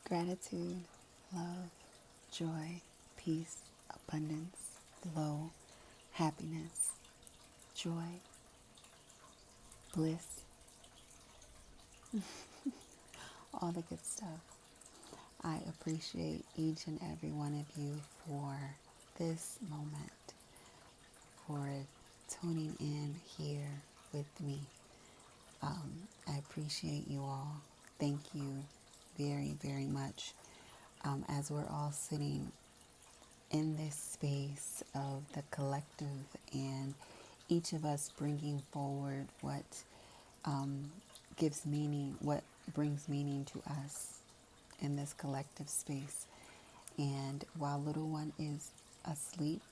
Gratitude, love, joy, peace, abundance, flow, happiness, joy, bliss, all the good stuff. I appreciate each and every one of you for this moment, for tuning in here with me. I appreciate you all. Thank you very, very much. As we're all sitting in this space of the collective and each of us bringing forward what gives meaning, what brings meaning to us in this collective space. And while little one is asleep,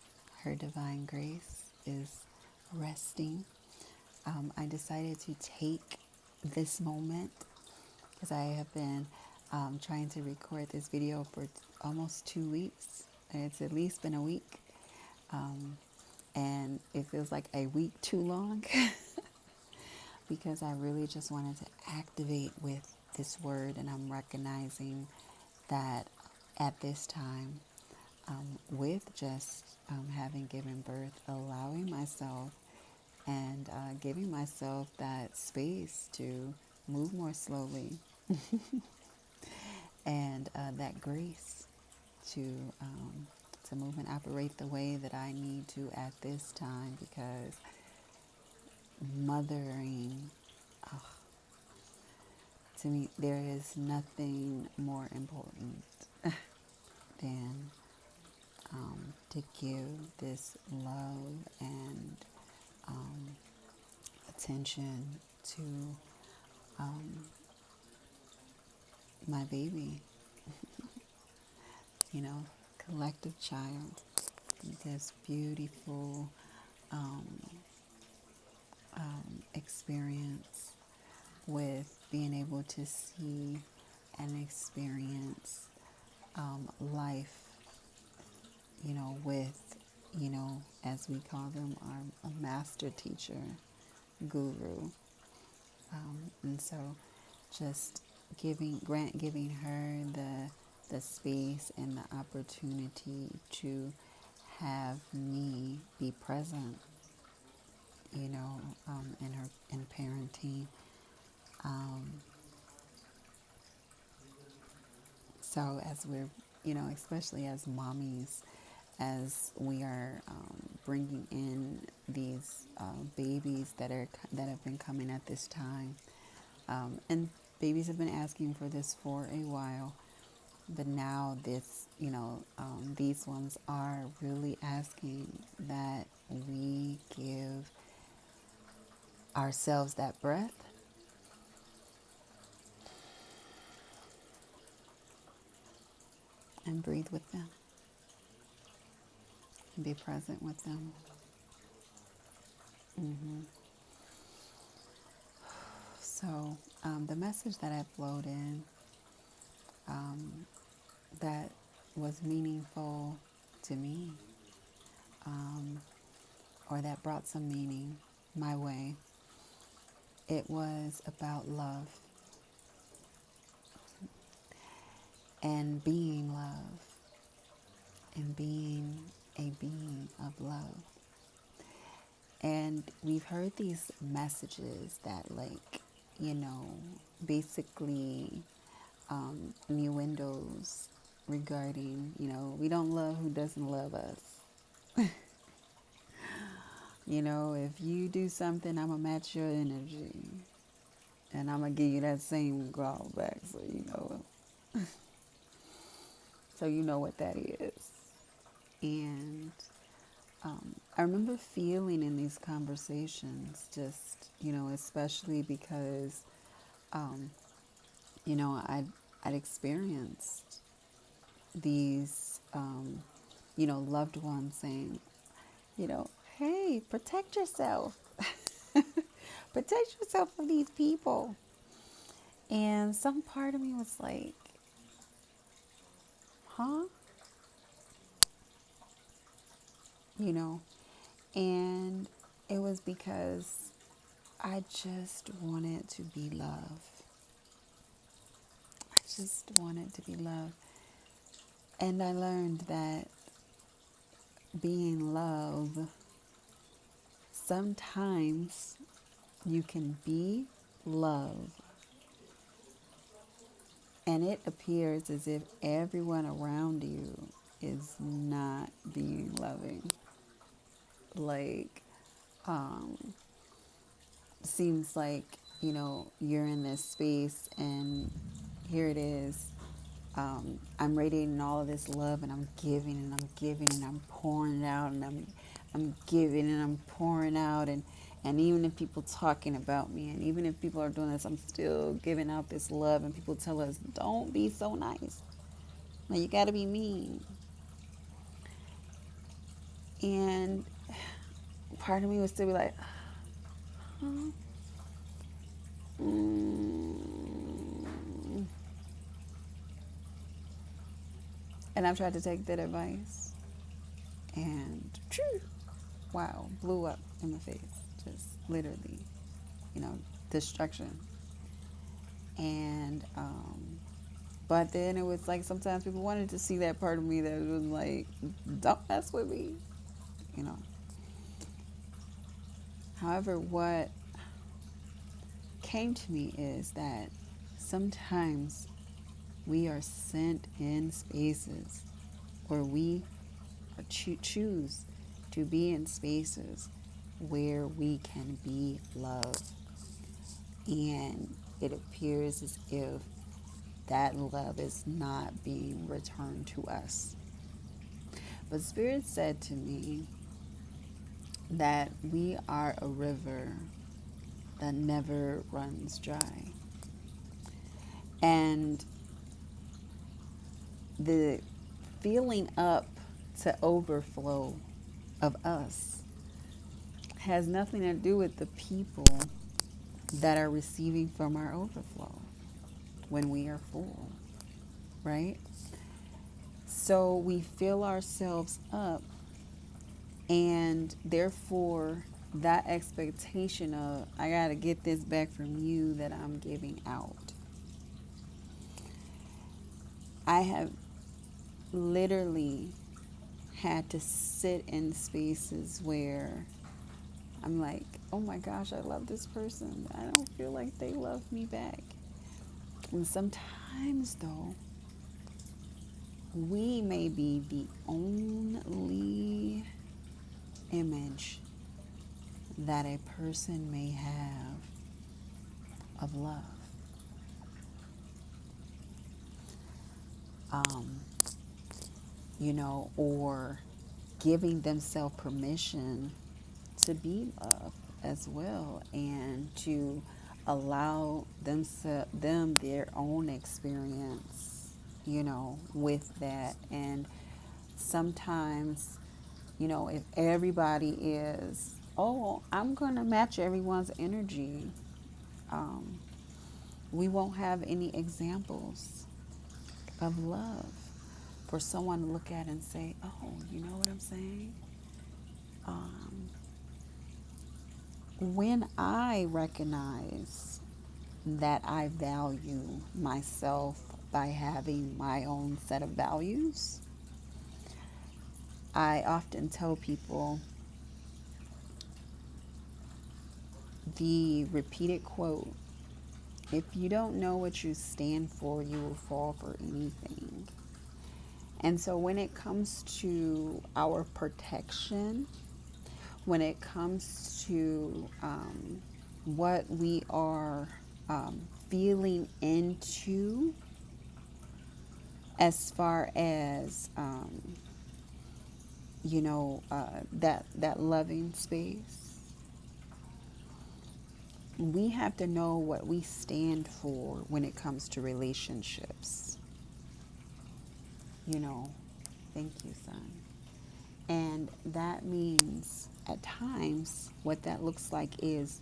her divine grace is resting. I decided to take this moment because I have been trying to record this video for almost 2 weeks. It's at least been a week. And it feels like a week too long because I really just wanted to activate with this word. And I'm recognizing that at this time, with just having given birth, allowing myself and giving myself that space to move more slowly and that grace to move and operate the way that I need to at this time, because mothering, to me, there is nothing more important than to give this love and attention to my baby, collective child, this beautiful experience with being able to see and experience life, with, as we call them, our a master teacher, guru. And so just giving her the space and the opportunity to have me be present, in parenting. So as we're, especially as mommies, as we are bringing in these babies that have been coming at this time, and babies have been asking for this for a while, but now these ones are really asking that we give ourselves that breath and breathe with them and be present with them. So the message that I flowed in, that was meaningful to me, or that brought some meaning my way, it was about love and being love and being a being of love. And we've heard these messages that, basically innuendos regarding, we don't love who doesn't love us. If you do something, I'm going to match your energy. And I'm going to give you that same growl back, so so you know what that is. And I remember feeling in these conversations just, especially because, I'd experienced these, loved ones saying, hey, protect yourself. Protect yourself from these people. And some part of me was like, huh? And it was because I just wanted to be loved. I just wanted to be loved. And I learned that being love, sometimes you can be love, and it appears as if everyone around you is not being loving. Like, seems like, you're in this space and here it is. I'm radiating all of this love and I'm giving and I'm giving and I'm pouring it out and I'm giving and I'm pouring out and even if people talking about me and even if people are doing this, I'm still giving out this love and people tell us, don't be so nice. Now you gotta be mean. And part of me would still be like, huh? And I've tried to take that advice and wow, blew up in the face. Just literally, destruction. And, but then it was like sometimes people wanted to see that part of me that was like, don't mess with me, you know. However, what came to me is that sometimes we are sent in spaces where we choose to be in spaces where we can be loved. And it appears as if that love is not being returned to us. But Spirit said to me that we are a river that never runs dry. And the filling up to overflow of us has nothing to do with the people that are receiving from our overflow when we are full, right? So we fill ourselves up, and therefore that expectation of, I got to get this back from you that I'm giving out. I have literally had to sit in spaces where I'm like, oh my gosh, I love this person. I don't feel like they love me back. And sometimes, though, we may be the only image that a person may have of love. Um, or giving themselves permission to be loved as well and to allow them their own experience, with that. And sometimes, if everybody is, oh, I'm going to match everyone's energy, um, we won't have any examples of love for someone to look at and say, oh, you know what I'm saying? Um, when I recognize that I value myself by having my own set of values, I often tell people the repeated quote, if you don't know what you stand for, you will fall for anything. And so when it comes to our protection, when it comes to what we are feeling into, as far as that loving space, we have to know what we stand for when it comes to relationships. Thank you, son. And that means at times what that looks like is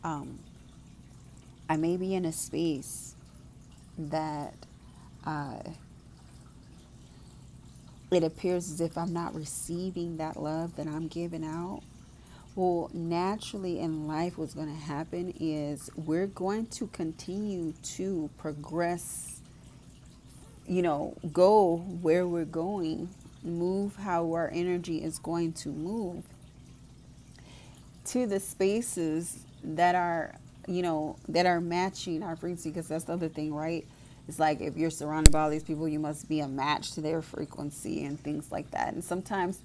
I may be in a space that uh, it appears as if I'm not receiving that love that I'm giving out. Well, naturally in life, what's going to happen is we're going to continue to progress go where we're going, move how our energy is going to move to the spaces that are, that are matching our frequency. Because that's the other thing, right? It's like if you're surrounded by all these people, you must be a match to their frequency and things like that. And sometimes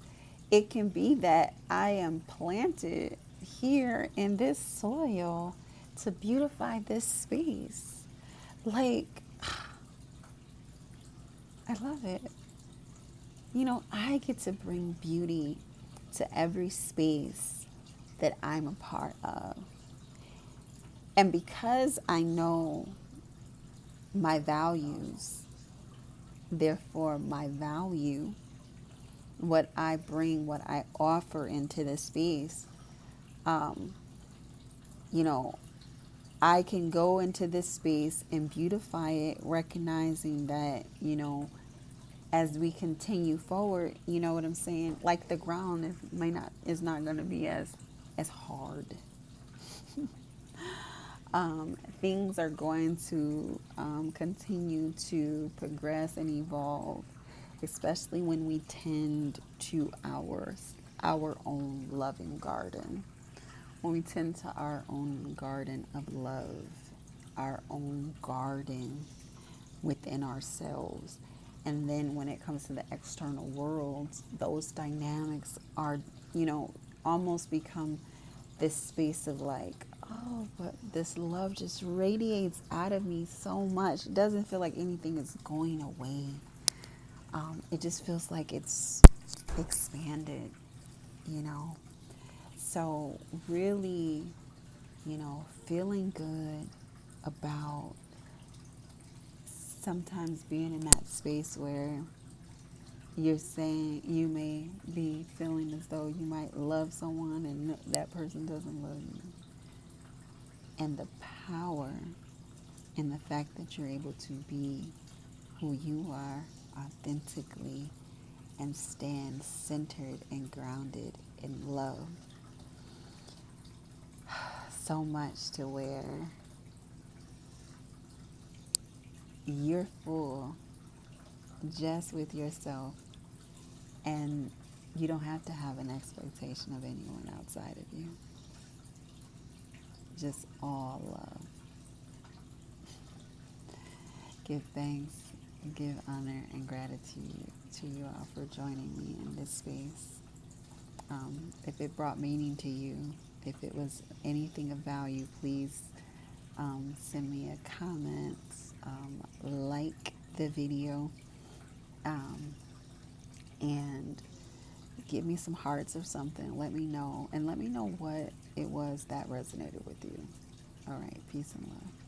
it can be that I am planted here in this soil to beautify this space. Like, I love it. I get to bring beauty to every space that I'm a part of. And because I know my values, therefore my value, what I bring, what I offer into this space, um, you know, I can go into this space and beautify it, recognizing that, as we continue forward, you know what I'm saying? Like the ground is not going to be as hard. Things are going to continue to progress and evolve, especially when we tend to our own loving garden. When we tend to our own garden of love, our own garden within ourselves. And then when it comes to the external world, those dynamics are, almost become this space of like, oh, but this love just radiates out of me so much. It doesn't feel like anything is going away. It just feels like it's expanded, you know. So, really, feeling good about sometimes being in that space where you're saying you may be feeling as though you might love someone and that person doesn't love you. And the power in the fact that you're able to be who you are authentically and stand centered and grounded in love. So much to where you're full just with yourself, and you don't have to have an expectation of anyone outside of you. Just all love. Give thanks, give honor, and gratitude to you all for joining me in this space. If it brought meaning to you, if it was anything of value, please send me a comment, like the video, um, and give me some hearts or something. Let me know, and let me know what it was that resonated with you. All right, peace and love.